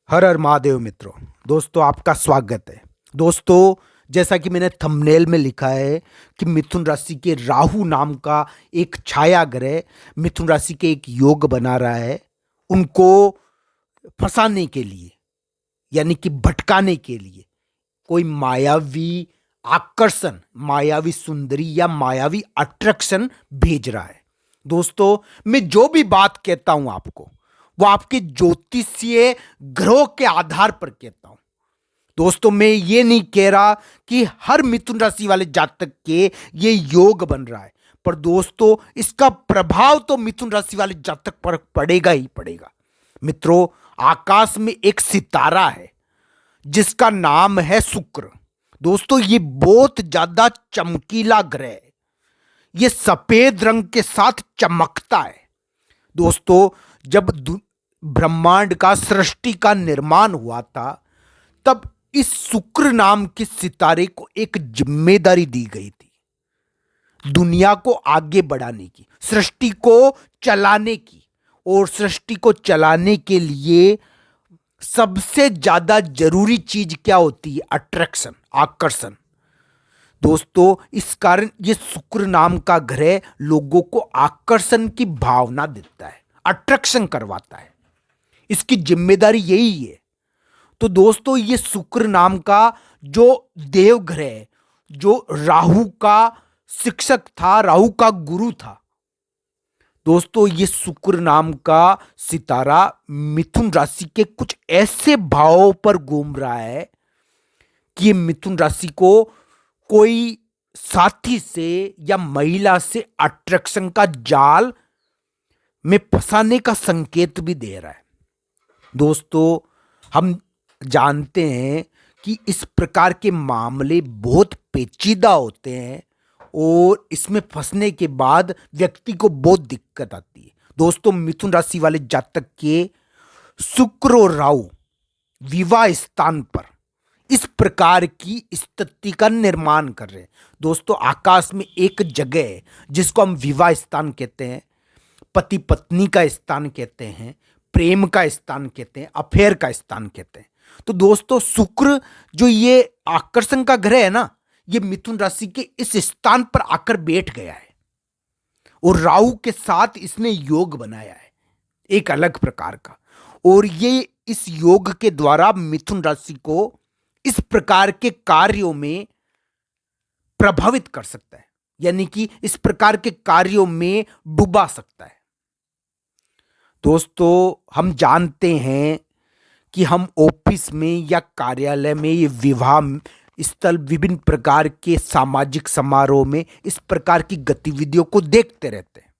हर हर महादेव मित्रों। दोस्तों आपका स्वागत है। दोस्तों जैसा कि मैंने थंबनेल में लिखा है कि मिथुन राशि के राहु नाम का एक छाया ग्रह मिथुन राशि के एक योग बना रहा है उनको फंसाने के लिए, यानी कि भटकाने के लिए कोई मायावी आकर्षण, मायावी सुंदरी या मायावी अट्रैक्शन भेज रहा है। दोस्तों मैं जो भी बात कहता हूं आपको वो आपके ज्योतिषीय ग्रहों के आधार पर कहता हूं। दोस्तों मैं ये नहीं कह रहा कि हर मिथुन राशि वाले जातक के ये योग बन रहा है, पर दोस्तों इसका प्रभाव तो मिथुन राशि वाले जातक पर पड़ेगा ही पड़ेगा। मित्रों, आकाश में एक सितारा है जिसका नाम है शुक्र। दोस्तों ये बहुत ज्यादा चमकीला ग्रह है। ये सफेद रंग के साथ चमकता है। दोस्तों जब ब्रह्मांड का सृष्टि का निर्माण हुआ था तब इस शुक्र नाम के सितारे को एक जिम्मेदारी दी गई थी, दुनिया को आगे बढ़ाने की, सृष्टि को चलाने की। और सृष्टि को चलाने के लिए सबसे ज्यादा जरूरी चीज क्या होती है? अट्रैक्शन, आकर्षण। दोस्तों इस कारण ये शुक्र नाम का ग्रह लोगों को आकर्षण की भावना देता है, अट्रैक्शन करवाता है। इसकी जिम्मेदारी यही है। तो दोस्तों ये शुक्र नाम का जो देव ग्रह, जो राहु का शिक्षक था, राहु का गुरु था, दोस्तों ये शुक्र नाम का सितारा मिथुन राशि के कुछ ऐसे भावों पर घूम रहा है कि ये मिथुन राशि को कोई साथी से या महिला से अट्रैक्शन का जाल में फंसाने का संकेत भी दे रहा है। दोस्तों हम जानते हैं कि इस प्रकार के मामले बहुत पेचीदा होते हैं और इसमें फंसने के बाद व्यक्ति को बहुत दिक्कत आती है। दोस्तों मिथुन राशि वाले जातक के शुक्र और राहु विवाह स्थान पर इस प्रकार की स्थिति का निर्माण कर रहे हैं। दोस्तों आकाश में एक जगह है जिसको हम विवाह स्थान कहते हैं, पति पत्नी का स्थान कहते हैं, प्रेम का स्थान कहते हैं, अफेयर का स्थान कहते हैं। तो दोस्तों शुक्र जो ये आकर्षण का ग्रह है ना, ये मिथुन राशि के इस स्थान पर आकर बैठ गया है और राहु के साथ इसने योग बनाया है एक अलग प्रकार का। और ये इस योग के द्वारा मिथुन राशि को इस प्रकार के कार्यों में प्रभावित कर सकता है, यानी कि इस प्रकार के कार्यों में डुबा सकता है। दोस्तों हम जानते हैं कि हम ऑफिस में या कार्यालय में, ये विवाह स्थल, विभिन्न प्रकार के सामाजिक समारोह में इस प्रकार की गतिविधियों को देखते रहते हैं।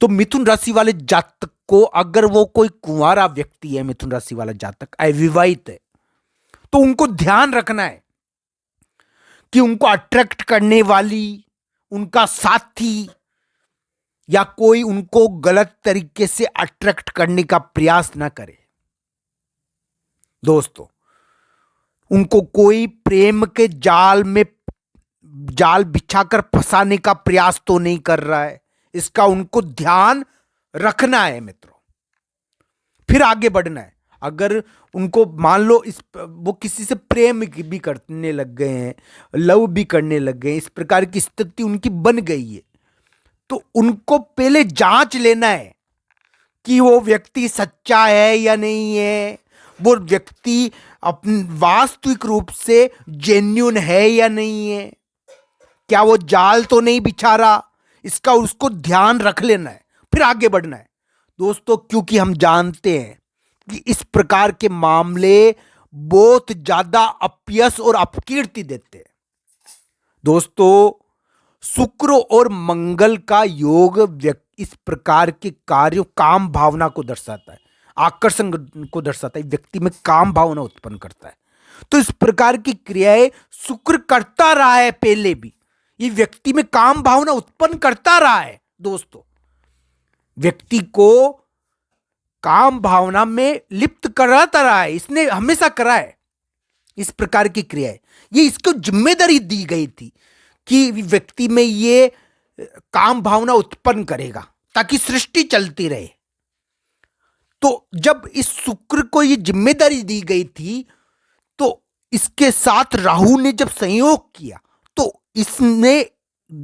तो मिथुन राशि वाले जातक को, अगर वो कोई कुंवारा व्यक्ति है, मिथुन राशि वाला जातक अविवाहित है, तो उनको ध्यान रखना है कि उनको अट्रैक्ट करने वाली उनका साथी या कोई उनको गलत तरीके से अट्रैक्ट करने का प्रयास ना करे। दोस्तों उनको कोई प्रेम के जाल में जाल बिछाकर फंसाने का प्रयास तो नहीं कर रहा है, इसका उनको ध्यान रखना है मित्रों, फिर आगे बढ़ना है। अगर उनको मान लो वो किसी से प्रेम भी करने लग गए हैं, लव भी करने लग गए हैं, इस प्रकार की स्थिति उनकी बन गई है, तो उनको पहले जांच लेना है कि वो व्यक्ति सच्चा है या नहीं है, वो व्यक्ति अपने वास्तविक रूप से जेन्युइन है या नहीं है, क्या वो जाल तो नहीं बिछा रहा, इसका उसको ध्यान रख लेना है, फिर आगे बढ़ना है। दोस्तों क्योंकि हम जानते हैं कि इस प्रकार के मामले बहुत ज्यादा अपयश और अपकीर्ति देते हैं। दोस्तों शुक्र और मंगल का योग इस प्रकार के कार्यों, काम भावना को दर्शाता है, आकर्षण को दर्शाता है, व्यक्ति में काम भावना उत्पन्न करता है। तो इस प्रकार की क्रियाएं शुक्र करता रहा है, पहले भी ये व्यक्ति में काम भावना उत्पन्न करता रहा है। दोस्तों व्यक्ति को काम भावना में लिप्त कराता रहा है, इसने हमेशा करा है इस प्रकार की क्रियाएं। ये इसको जिम्मेदारी दी गई थी कि व्यक्ति में ये काम भावना उत्पन्न करेगा ताकि सृष्टि चलती रहे। तो जब इस शुक्र को ये जिम्मेदारी दी गई थी, तो इसके साथ राहु ने जब संयोग किया, तो इसने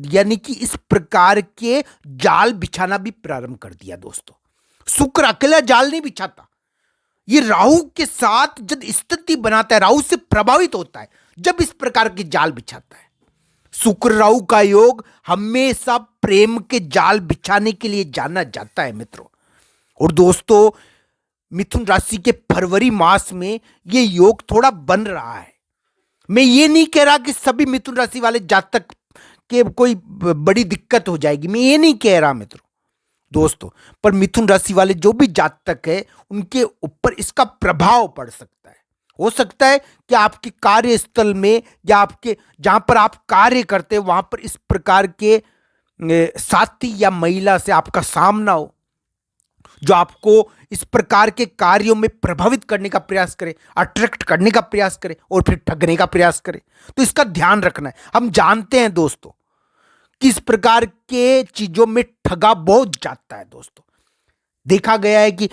यानी कि इस प्रकार के जाल बिछाना भी प्रारंभ कर दिया। दोस्तों, शुक्र अकेला जाल नहीं बिछाता, ये राहु के साथ जब स्थिति बनाता है, राहु से प्रभावित होता है जब इस प्रकार के जाल बिछाता है। शुक्र राहु का योग हमेशा प्रेम के जाल बिछाने के लिए जाना जाता है मित्रों। और दोस्तों, मिथुन राशि के फरवरी मास में ये योग थोड़ा बन रहा है। मैं ये नहीं कह रहा कि सभी मिथुन राशि वाले जातक के कोई बड़ी दिक्कत हो जाएगी, मैं ये नहीं कह रहा मित्रों। दोस्तों, पर मिथुन राशि वाले जो भी जातक है, उनके ऊपर इसका प्रभाव पड़ सकता है। हो सकता है कि आपके कार्यस्थल में या आपके जहां पर आप कार्य करते हैं वहां पर इस प्रकार के साथी या महिला से आपका सामना हो, जो आपको इस प्रकार के कार्यों में प्रभावित करने का प्रयास करे, अट्रैक्ट करने का प्रयास करे और फिर ठगने का प्रयास करे। तो इसका ध्यान रखना है। हम जानते हैं दोस्तों, किस प्रकार के चीजों में ठगा बहुत जाता है। दोस्तों, देखा गया है कि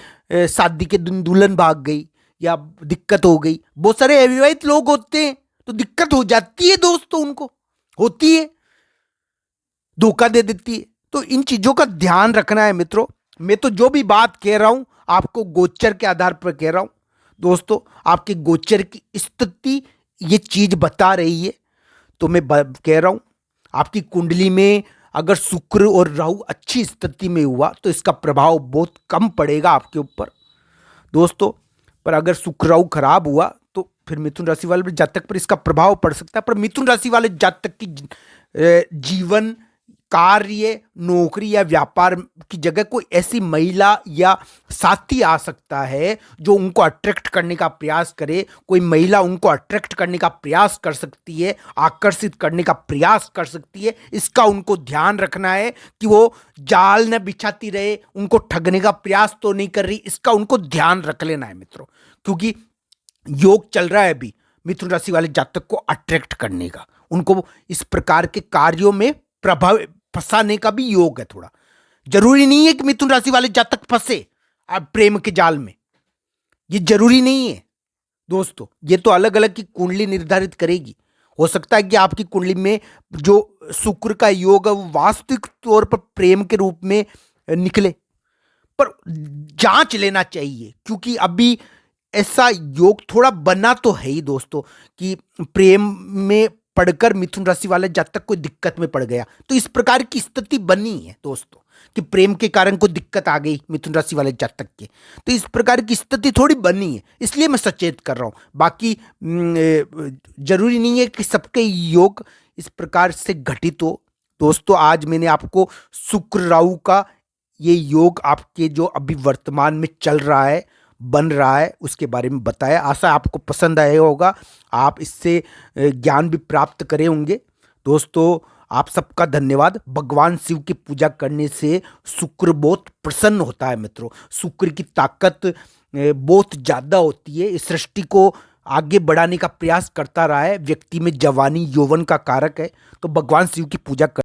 शादी के दिन दुल्हन भाग गई या दिक्कत हो गई। बहुत सारे अविवाहित लोग होते हैं तो दिक्कत हो जाती है दोस्तों, उनको होती है, धोखा दे देती है। तो इन चीजों का ध्यान रखना है मित्रों। मैं तो जो भी बात कह रहा हूं आपको गोचर के आधार पर कह रहा हूं। दोस्तों, आपके गोचर की स्थिति ये चीज बता रही है, तो मैं कह रहा हूं आपकी कुंडली में अगर शुक्र और राहु अच्छी स्थिति में हुआ तो इसका प्रभाव बहुत कम पड़ेगा आपके ऊपर दोस्तों। पर अगर शुक्र राहु खराब हुआ तो फिर मिथुन राशि वाले जातक पर इसका प्रभाव पड़ सकता है। पर मिथुन राशि वाले जातक की जीवन, कार्य, नौकरी या व्यापार की जगह कोई ऐसी महिला या साथी आ सकता है जो उनको अट्रैक्ट करने का प्रयास करे। कोई महिला उनको अट्रैक्ट करने का प्रयास कर सकती है, आकर्षित करने का प्रयास कर सकती है। इसका उनको ध्यान रखना है कि वो जाल न बिछाती रहे, उनको ठगने का प्रयास तो नहीं कर रही। इसका उनको ध्यान रख लेना है मित्रों, क्योंकि योग चल रहा है अभी मिथुन राशि वाले जातक को अट्रैक्ट करने का, उनको इस प्रकार के कार्यों में प्रभाव फंसाने का भी योग है। थोड़ा जरूरी नहीं है कि मिथुन राशि वाले जातक फंसे अब प्रेम के जाल में, ये जरूरी नहीं है दोस्तों। ये तो अलग अलग की कुंडली निर्धारित करेगी। हो सकता है कि आपकी कुंडली में जो शुक्र का योग है वो वास्तविक तौर पर प्रेम के रूप में निकले, पर जांच लेना चाहिए, क्योंकि अभी ऐसा योग थोड़ा बना तो है ही दोस्तों कि प्रेम में पढ़कर मिथुन राशि वाले जातक कोई दिक्कत में पड़ गया। तो इस प्रकार की स्थिति बनी है दोस्तों कि प्रेम के कारण कोई दिक्कत आ गई मिथुन राशि वाले जातक के, तो इस प्रकार की स्थिति थोड़ी बनी है, इसलिए मैं सचेत कर रहा हूं। बाकी जरूरी नहीं है कि सबके योग इस प्रकार से घटित हो दोस्तों। आज मैंने आपको शुक्र राहु का ये योग आपके जो अभी वर्तमान में चल रहा है, बन रहा है, उसके बारे में बताया। आशा आपको पसंद आया होगा, आप इससे ज्ञान भी प्राप्त करे होंगे दोस्तों। आप सबका धन्यवाद। भगवान शिव की पूजा करने से शुक्र बहुत प्रसन्न होता है मित्रों। शुक्र की ताकत बहुत ज़्यादा होती है, इस सृष्टि को आगे बढ़ाने का प्रयास करता रहा है। व्यक्ति में जवानी, यौवन का कारक है, तो भगवान शिव की पूजा कर